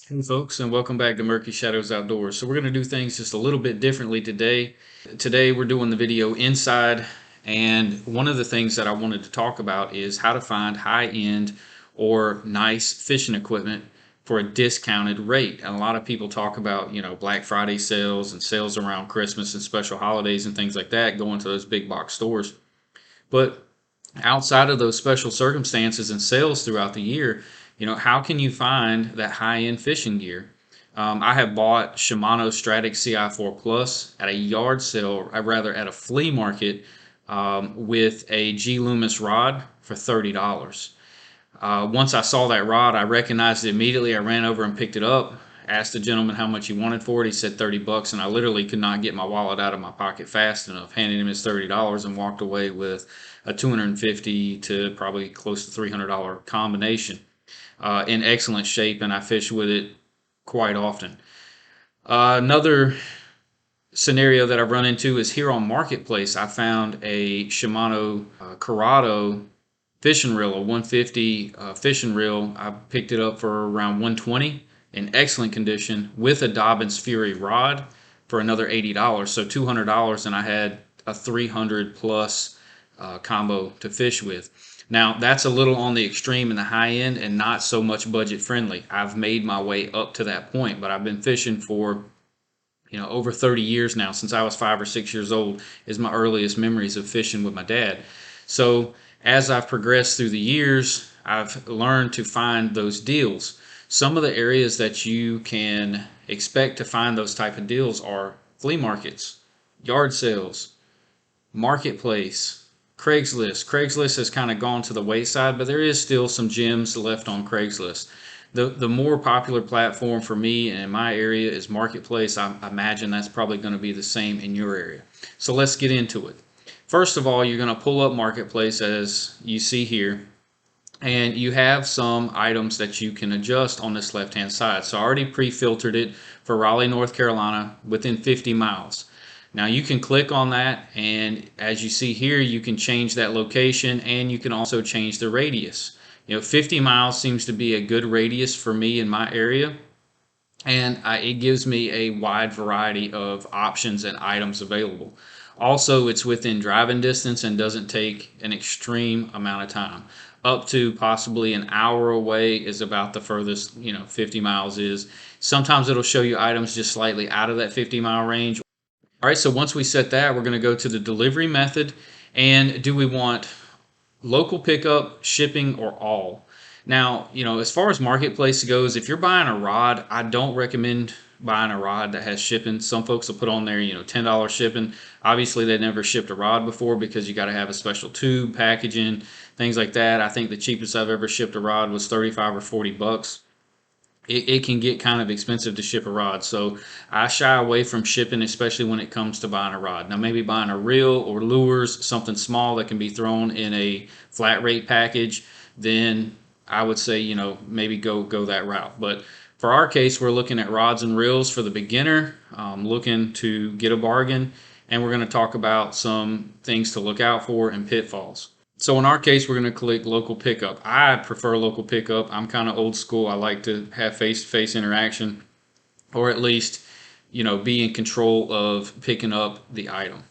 Hey folks, and welcome back to Murky Shadows Outdoors. So we're going to do things just a little bit differently today. Today we're doing the video inside, and one of the things that I wanted to talk about is how to find high-end or nice fishing equipment for a discounted rate. And a lot of people talk about, Black Friday sales and sales around Christmas and special holidays and things like that, going to those big box stores. But outside of those special circumstances and sales throughout the year, how can you find that high-end fishing gear? I have bought Shimano Stratic CI4 Plus at a yard sale, rather at a flea market, with a G Loomis rod for $30. Once I saw that rod, I recognized it immediately. I ran over and picked it up, asked the gentleman how much he wanted for it. He said 30 bucks, and I literally could not get my wallet out of my pocket fast enough. Handed him his $30 and walked away with a $250 to probably close to $300 combination, in excellent shape, and I fish with it quite often. Another scenario that I've run into is here on Marketplace. I found a Shimano Corrado fishing reel, a 150 fishing reel. I picked it up for around 120 in excellent condition with a Dobbins Fury rod for another $80. So $200, and I had a 300 plus combo to fish with. Now, that's a little on the extreme in the high end and not so much budget friendly. I've made my way up to that point, but I've been fishing for over 30 years now. Since I was 5 or 6 years old is my earliest memories of fishing with my dad. So as I've progressed through the years, I've learned to find those deals. Some of the areas that you can expect to find those type of deals are flea markets, yard sales, Marketplace, Craigslist. Craigslist has kind of gone to the wayside, but there is still some gems left on Craigslist. The more popular platform for me and in my area is Marketplace. I imagine that's probably going to be the same in your area. So let's get into it. First of all, you're going to pull up Marketplace as you see here, and you have some items that you can adjust on this left-hand side. So I already pre-filtered it for Raleigh, North Carolina, within 50 miles. Now you can click on that, and as you see here, you can change that location, and you can also change the radius. 50 miles seems to be a good radius for me in my area, and it gives me a wide variety of options and items available. Also, it's within driving distance and doesn't take an extreme amount of time. Up to possibly an hour away is about the furthest 50 miles is. Sometimes it'll show you items just slightly out of that 50-mile range. All right, so once we set that, we're going to go to the delivery method, and do we want local pickup, shipping, or all? Now, as far as Marketplace goes, if you're buying a rod, I don't recommend buying a rod that has shipping. Some folks will put on there, $10 shipping. Obviously, they never shipped a rod before because you got to have a special tube, packaging, things like that. I think the cheapest I've ever shipped a rod was 35 or 40 bucks. It can get kind of expensive to ship a rod, so I shy away from shipping, especially when it comes to buying a rod. Now, maybe buying a reel or lures, something small that can be thrown in a flat rate package, then I would say, maybe go that route. But for our case, we're looking at rods and reels for the beginner, looking to get a bargain, and we're going to talk about some things to look out for and pitfalls. So in our case, we're going to click local pickup. I prefer local pickup. I'm kind of old school. I like to have face-to-face interaction, or at least, be in control of picking up the item.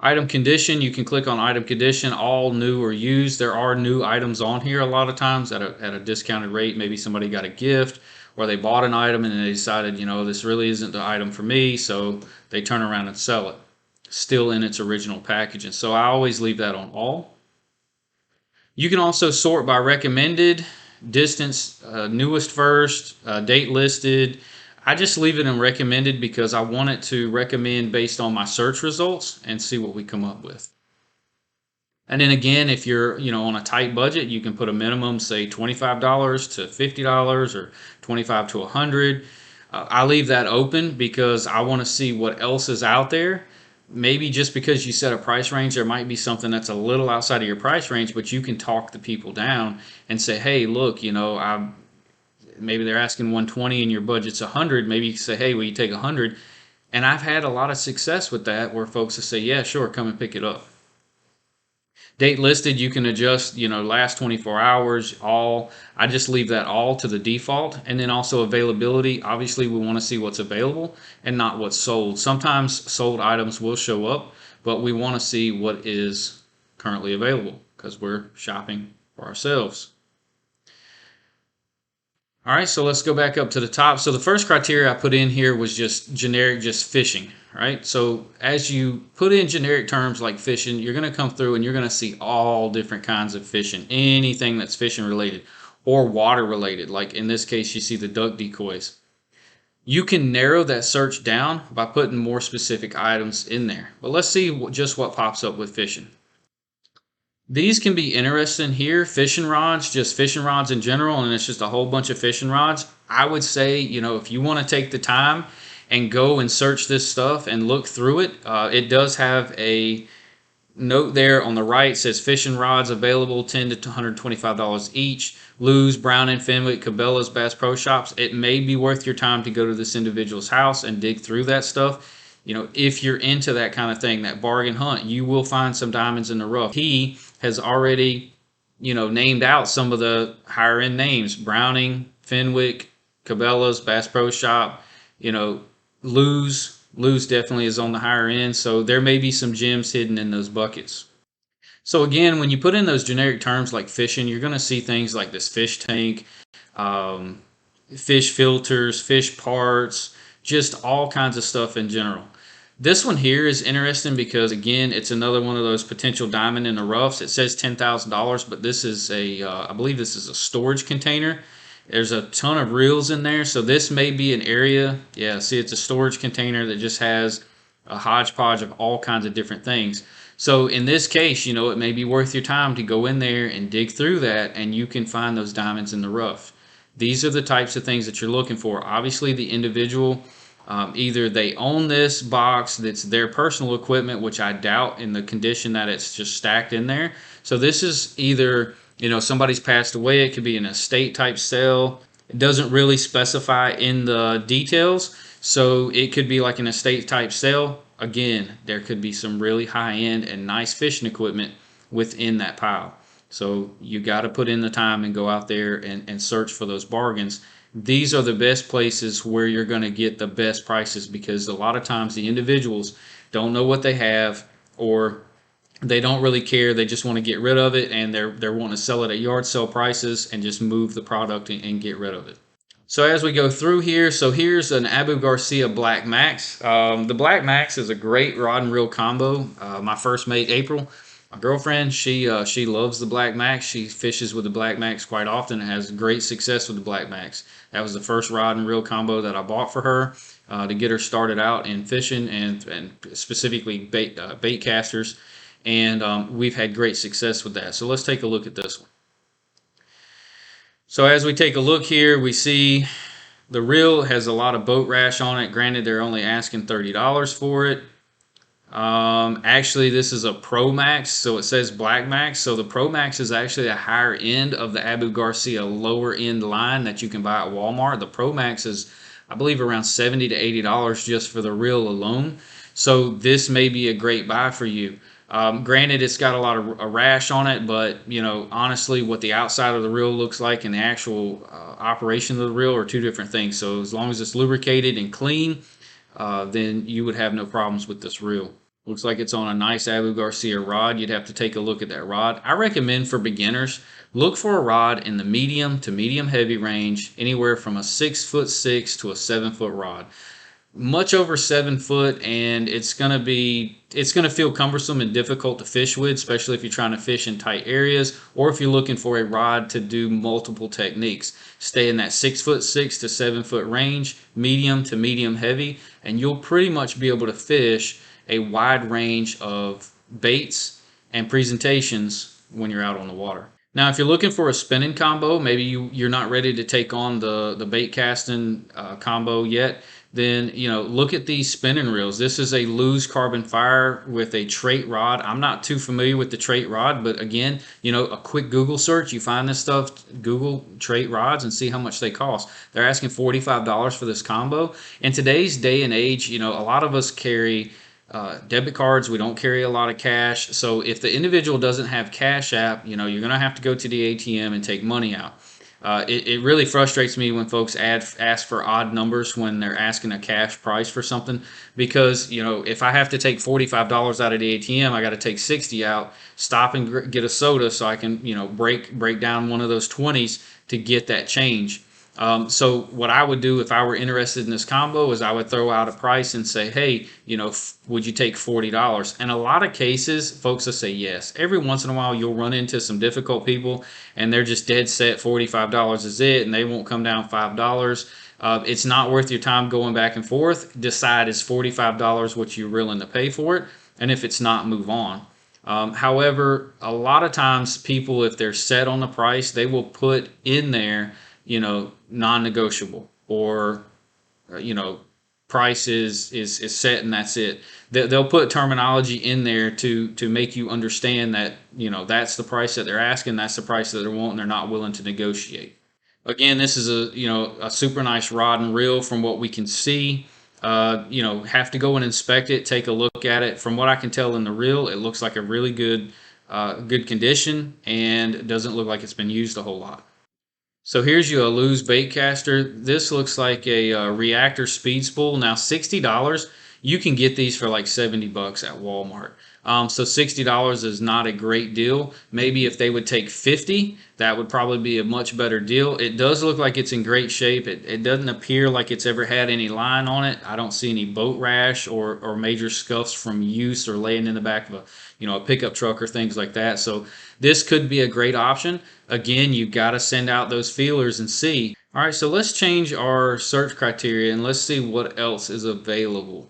Item condition, you can click on item condition, all new or used. There are new items on here a lot of times at a discounted rate. Maybe somebody got a gift, or they bought an item and they decided, this really isn't the item for me, so they turn around and sell it, still in its original packaging. So I always leave that on all. You can also sort by recommended, distance, newest first, date listed. I just leave it in recommended because I want it to recommend based on my search results and see what we come up with. And then again, if you're on a tight budget, you can put a minimum, say $25 to $50 or $25 to $100. I leave that open because I want to see what else is out there. Maybe just because you set a price range, there might be something that's a little outside of your price range, but you can talk the people down and say, hey, look, maybe they're asking 120 and your budget's 100. Maybe you can say, hey, will you take 100? And I've had a lot of success with that where folks will say, yeah, sure, come and pick it up. Date listed, you can adjust, last 24 hours, all. I just leave that all to the default. And then also availability. Obviously, we want to see what's available and not what's sold. Sometimes sold items will show up, but we want to see what is currently available because we're shopping for ourselves. All right, so let's go back up to the top. So the first criteria I put in here was just generic, just fishing, right? So as you put in generic terms like fishing, you're going to come through and you're going to see all different kinds of fishing, anything that's fishing related or water related. Like in this case, you see the duck decoys. You can narrow that search down by putting more specific items in there. But let's see just what pops up with fishing. These can be interesting here. Fishing rods, just fishing rods in general, and it's just a whole bunch of fishing rods. I would say, if you want to take the time and go and search this stuff and look through it, it does have a note there on the right. It says fishing rods available, $10 to $125 each. Lew's, Brown and Fenwick, Cabela's, Bass Pro Shops. It may be worth your time to go to this individual's house and dig through that stuff. If you're into that kind of thing, that bargain hunt, you will find some diamonds in the rough. He has already, named out some of the higher end names: Browning, Fenwick, Cabela's, Bass Pro Shop, Lew's. Lew's definitely is on the higher end, so there may be some gems hidden in those buckets. So again, when you put in those generic terms like fishing, you're going to see things like this fish tank, fish filters, fish parts, just all kinds of stuff in general. This one here is interesting because, again, it's another one of those potential diamond in the roughs. It says $10,000, but this is I believe this is a storage container. There's a ton of reels in there, so this may be an area. Yeah, see, it's a storage container that just has a hodgepodge of all kinds of different things. So in this case, it may be worth your time to go in there and dig through that, and you can find those diamonds in the rough. These are the types of things that you're looking for. Obviously, the individual, either they own this box that's their personal equipment, which I doubt in the condition that it's just stacked in there. So this is either, somebody's passed away. It could be an estate type sale. It doesn't really specify in the details. So it could be like an estate type sale. Again, there could be some really high end and nice fishing equipment within that pile. So you got to put in the time and go out there and search for those bargains. These are the best places where you're going to get the best prices, because a lot of times the individuals don't know what they have, or they don't really care. They just want to get rid of it, and they're wanting to sell it at yard sale prices and just move the product and get rid of it. So as we go through here, so here's an Abu Garcia Black Max. The Black Max is a great rod and reel combo. My first mate, April, my girlfriend, she loves the Black Max. She fishes with the Black Max quite often and has great success with the Black Max. That was the first rod and reel combo that I bought for her to get her started out in fishing and specifically Baitcasters. And we've had great success with that. So let's take a look at this one. So as we take a look here, we see the reel has a lot of boat rash on it. Granted, they're only asking $30 for it. Actually, this is a Pro Max, so it says Black Max. So the Pro Max is actually a higher end of the Abu Garcia lower end line that you can buy at Walmart. The Pro Max is, I believe, around $70 to $80 just for the reel alone. So this may be a great buy for you. Granted, it's got a lot of a rash on it, but honestly, what the outside of the reel looks like and the actual operation of the reel are two different things. So as long as it's lubricated and clean, then you would have no problems with this reel. Looks like it's on a nice Abu Garcia rod. You'd have to take a look at that rod. I recommend for beginners, look for a rod in the medium to medium heavy range, anywhere from a 6'6" to a 7-foot rod. Much over 7 foot, and it's gonna feel cumbersome and difficult to fish with, especially if you're trying to fish in tight areas, or if you're looking for a rod to do multiple techniques. Stay in that 6'6" to 7 foot range, medium to medium heavy, and you'll pretty much be able to fish a wide range of baits and presentations when you're out on the water. Now, if you're looking for a spinning combo, maybe you're not ready to take on the bait casting combo yet, then look at these spinning reels. This is a Lew's Carbon Fire with a trait rod. I'm not too familiar with the trait rod, but again, a quick Google search, you find this stuff, Google trait rods, and see how much they cost. They're asking $45 for this combo. In today's day and age, a lot of us carry debit cards. We don't carry a lot of cash. So if the individual doesn't have Cash App, you're going to have to go to the ATM and take money out. It really frustrates me when folks ask for odd numbers when they're asking a cash price for something, because if I have to take $45 out of the ATM, I got to take 60 out, stop and get a soda so I can break down one of those 20s to get that change. So what I would do if I were interested in this combo is I would throw out a price and say, hey, would you take $40? And a lot of cases, folks will say yes. Every once in a while, you'll run into some difficult people, and they're just dead set $45 is it, and they won't come down $5. It's not worth your time going back and forth. Decide, is $45 what you're willing to pay for it? And if it's not, move on. However, a lot of times people, if they're set on the price, they will put in there, non-negotiable, or price is set and that's it. They'll put terminology in there to make you understand that that's the price that they're asking, that's the price that they're wanting. They're not willing to negotiate. Again, this is a super nice rod and reel from what we can see. Have to go and inspect it, take a look at it. From what I can tell in the reel, it looks like a really good condition, and it doesn't look like it's been used a whole lot. So here's you a Lew's Baitcaster. This looks like a reactor speed spool. Now $60, you can get these for like $70 at Walmart. So $60 is not a great deal. Maybe if they would take 50, that would probably be a much better deal. It does look like it's in great shape. It doesn't appear like it's ever had any line on it. I don't see any boat rash or major scuffs from use or laying in the back of a pickup truck or things like that. So this could be a great option. Again, you've got to send out those feelers and see. All right, so let's change our search criteria and let's see what else is available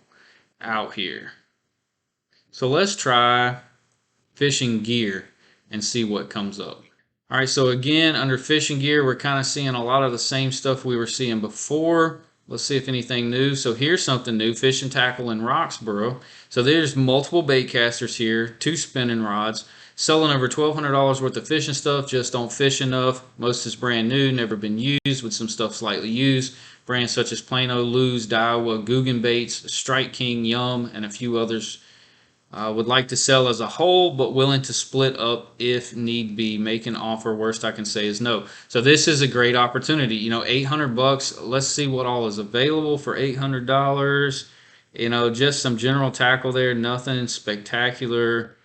out here. So let's try fishing gear and see what comes up. All right, so again, under fishing gear, we're kind of seeing a lot of the same stuff we were seeing before. Let's see if anything new. So here's something new, fishing tackle in Roxborough. So there's multiple bait casters here, 2 spinning rods, selling over $1,200 worth of fishing stuff, just don't fish enough. Most is brand new, never been used, with some stuff slightly used. Brands such as Plano, Lew's, Daiwa, Guggen Baits, Strike King, Yum, and a few others. Would like to sell as a whole, but willing to split up if need be. Make an offer. Worst I can say is no. So this is a great opportunity. $800. Let's see what all is available for $800. Just some general tackle there. Nothing spectacular.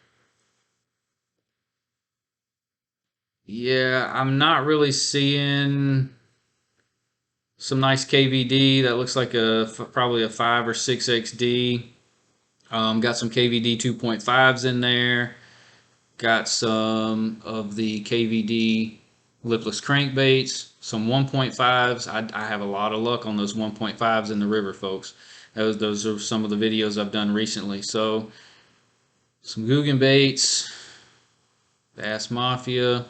Yeah, I'm not really seeing some nice KVD. That looks like probably a 5 or 6 XD. Got some KVD 2.5s in there. Got some of the KVD lipless crankbaits, some 1.5s. I have a lot of luck on those 1.5s in the river, folks. Those are some of the videos I've done recently. So some Guggen Baits, Bass Mafia.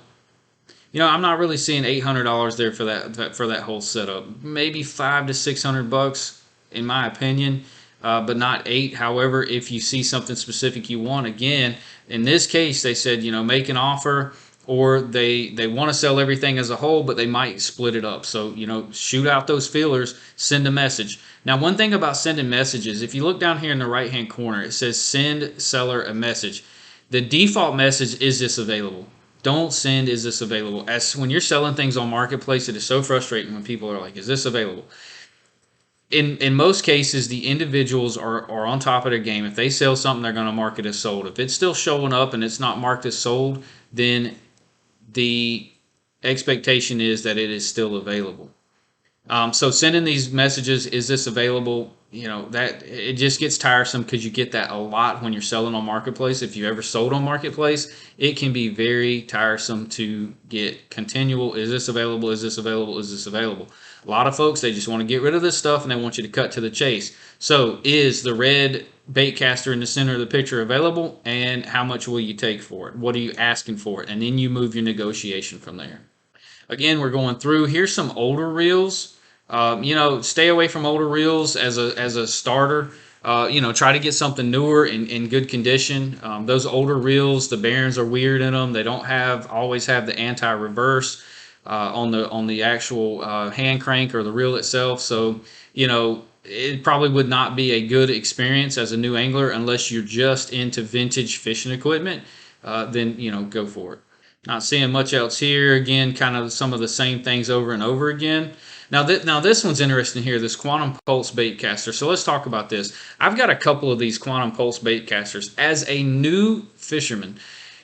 I'm not really seeing $800 there for that whole setup. Maybe $500 to $600 in my opinion. But not 8. However, if you see something specific you want, again, in this case, they said, make an offer, or they want to sell everything as a whole, but they might split it up. So, shoot out those feelers, send a message. Now, one thing about sending messages, if you look down here in the right-hand corner, it says send seller a message. The default message, is this available? Don't send, is this available? As when you're selling things on Marketplace, it is so frustrating when people are like, is this available? In most cases, the individuals are on top of their game. If they sell something, they're going to mark it as sold. If it's still showing up and it's not marked as sold, then the expectation is that it is still available. So sending these messages, is this available? That it just gets tiresome, because you get that a lot when you're selling on Marketplace. If you ever sold on Marketplace, it can be very tiresome to get continual, is this available, is this available, is this available? A lot of folks, they just want to get rid of this stuff and they want you to cut to the chase. So is the red Baitcaster in the center of the picture available, and how much will you take for it? What are you asking for it? And then you move your negotiation from there. Again, we're going through. Here's some older reels. Stay away from older reels as a starter. Try to get something newer in good condition. Those older reels, the bearings are weird in them. They don't always have the anti-reverse. on the actual hand crank or the reel itself. So it probably would not be a good experience as a new angler unless you're just into vintage fishing equipment. Then go for it. Not seeing much else here. Again, kind of some of the same things over and over again. Now this one's interesting here, this Quantum Pulse Baitcaster. So let's talk about this. I've got a couple of these Quantum Pulse Baitcasters. As a new fisherman,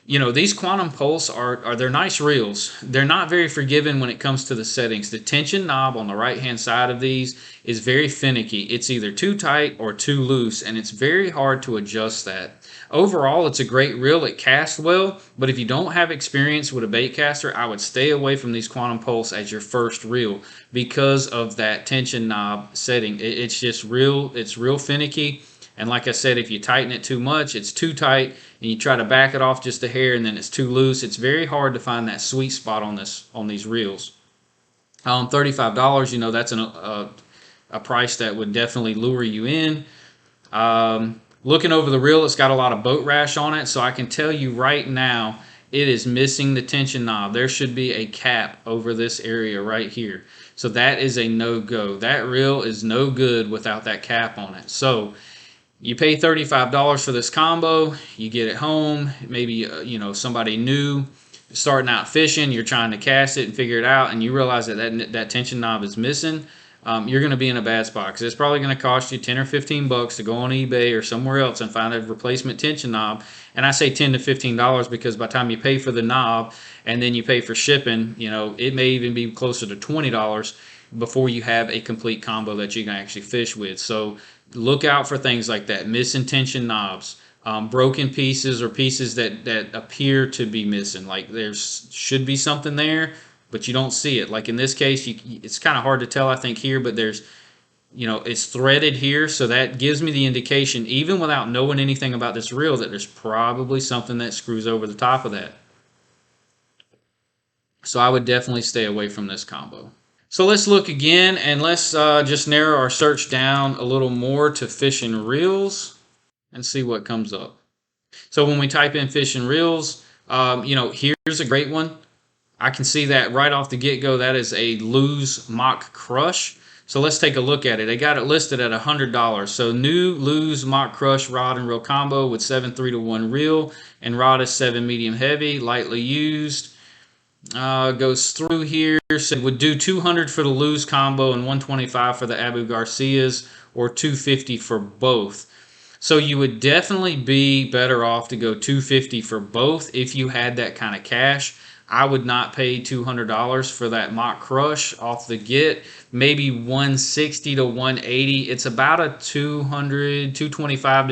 these Quantum Pulse they're nice reels. They're not very forgiving when it comes to the settings. The tension knob on the right hand side of these is very finicky. It's either too tight or too loose, and it's very hard to adjust that. Overall, it's a great reel. It casts well, but if you don't have experience with a baitcaster, I would stay away from these Quantum Pulse as your first reel because of that tension knob setting. It's just it's real finicky. And like I said, if you tighten it too much, it's too tight, and you try to back it off just a hair, and then it's too loose. It's very hard to find that sweet spot on these reels. $35, that's a price that would definitely lure you in. Looking over the reel, it's got a lot of boat rash on it, so I can tell you right now it is missing the tension knob. There should be a cap over this area right here. So that is a no-go. That reel is no good without that cap on it. So you pay $35 for this combo, you get it home, maybe somebody new starting out fishing, you're trying to cast it and figure it out, and you realize that tension knob is missing. You're going to be in a bad spot because it's probably going to cost you 10 or 15 bucks to go on eBay or somewhere else and find a replacement tension knob. And I say 10 to $15 because by the time you pay for the knob and then you pay for shipping, it may even be closer to $20 before you have a complete combo that you can actually fish with. So look out for things like that, missing tension knobs, broken pieces or pieces that appear to be missing. Like there should be something there, but you don't see it. Like in this case, it's kind of hard to tell, I think, here, but there's, it's threaded here, so that gives me the indication, even without knowing anything about this reel, that there's probably something that screws over the top of that. So I would definitely stay away from this combo. So let's look again, and let's just narrow our search down a little more to fishing reels and see what comes up. So when we type in fishing reels, here's a great one. I can see that right off the get-go. That is a Lew's Mock Crush. So let's take a look at it. They got it listed at $100. So new Lew's Mock Crush rod and reel combo with 7 3-to-1 reel, and rod is 7 medium heavy, lightly used. Goes through here. So it would do $200 for the Lew's combo and $125 for the Abu Garcias, or $250 for both. So you would definitely be better off to go $250 for both if you had that kind of cash. I would not pay $200 for that Mock Crush off the get. Maybe $160 to $180. It's about a $225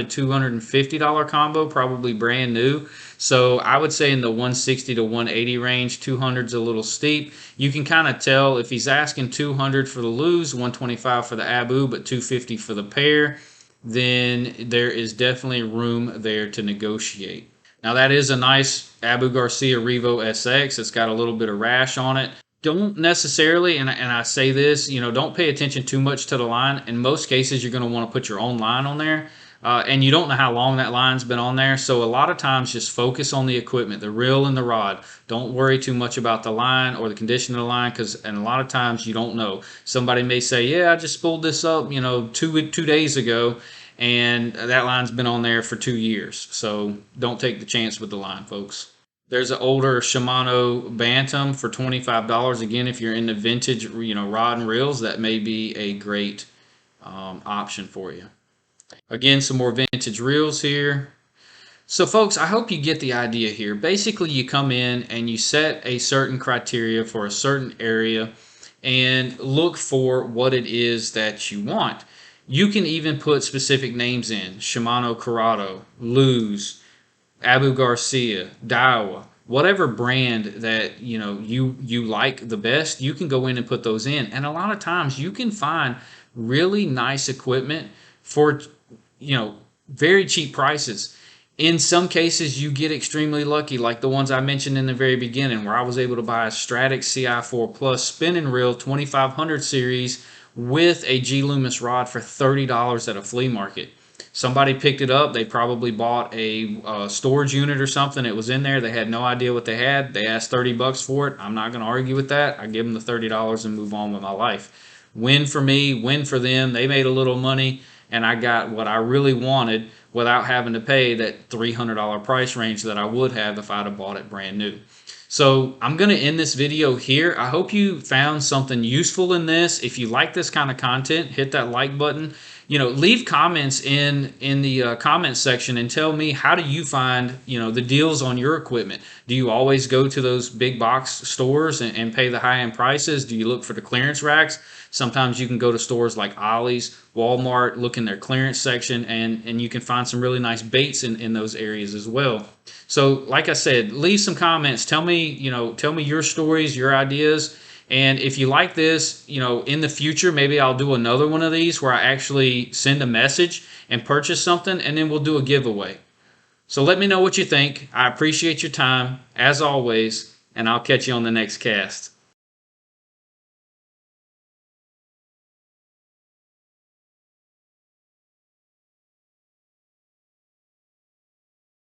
to $250 combo, probably brand new. So I would say in the $160 to $180 range. $200's a little steep. You can kind of tell if he's asking $200 for the Lew's, $125 for the Abu, but $250 for the pair, then there is definitely room there to negotiate. Now that is a nice Abu Garcia Rivo Sx. It's got a little bit of rash on it. Don't necessarily, and I say this, don't pay attention too much to the line. In most cases, you're going to want to put your own line on there. And you don't know how long that line's been on there. So a lot of times just focus on the equipment, the reel and the rod. Don't worry too much about the line or the condition of the line, and a lot of times you don't know. Somebody may say, yeah, I just spooled this up, 2 days ago, and that line's been on there for 2 years. So don't take the chance with the line, folks. There's an older Shimano Bantam for $25. Again, if you're into vintage, rod and reels, that may be a great option for you. Again, some more vintage reels here. So folks, I hope you get the idea here. Basically, you come in and you set a certain criteria for a certain area and look for what it is that you want. You can even put specific names in: Shimano Corrado, Lew's, Abu Garcia, Daiwa, whatever brand that you like the best. You can go in and put those in, and a lot of times you can find really nice equipment for very cheap prices. In some cases, you get extremely lucky, like the ones I mentioned in the very beginning, where I was able to buy a Stratic CI4 Plus spinning reel 2500 series with a G Loomis rod for $30 at a flea market. Somebody picked it up. They probably bought a storage unit or something. It was in there. They had no idea what they had. They asked $30 for it. I'm not going to argue with that. I give them the $30 and move on with my life. Win for me, win for them. They made a little money, and I got what I really wanted without having to pay that $300 price range that I would have if I'd have bought it brand new. So I'm going to end this video here. I hope you found something useful in this. If you like this kind of content, hit that like button. Leave comments in the comment section and tell me, how do you find, the deals on your equipment? Do you always go to those big box stores and pay the high-end prices? Do you look for the clearance racks? Sometimes you can go to stores like Ollie's, Walmart, look in their clearance section, and you can find some really nice baits in those areas as well. So like I said, leave some comments. Tell me your stories, your ideas. And if you like this, in the future, maybe I'll do another one of these where I actually send a message and purchase something, and then we'll do a giveaway. So let me know what you think. I appreciate your time, as always, and I'll catch you on the next cast.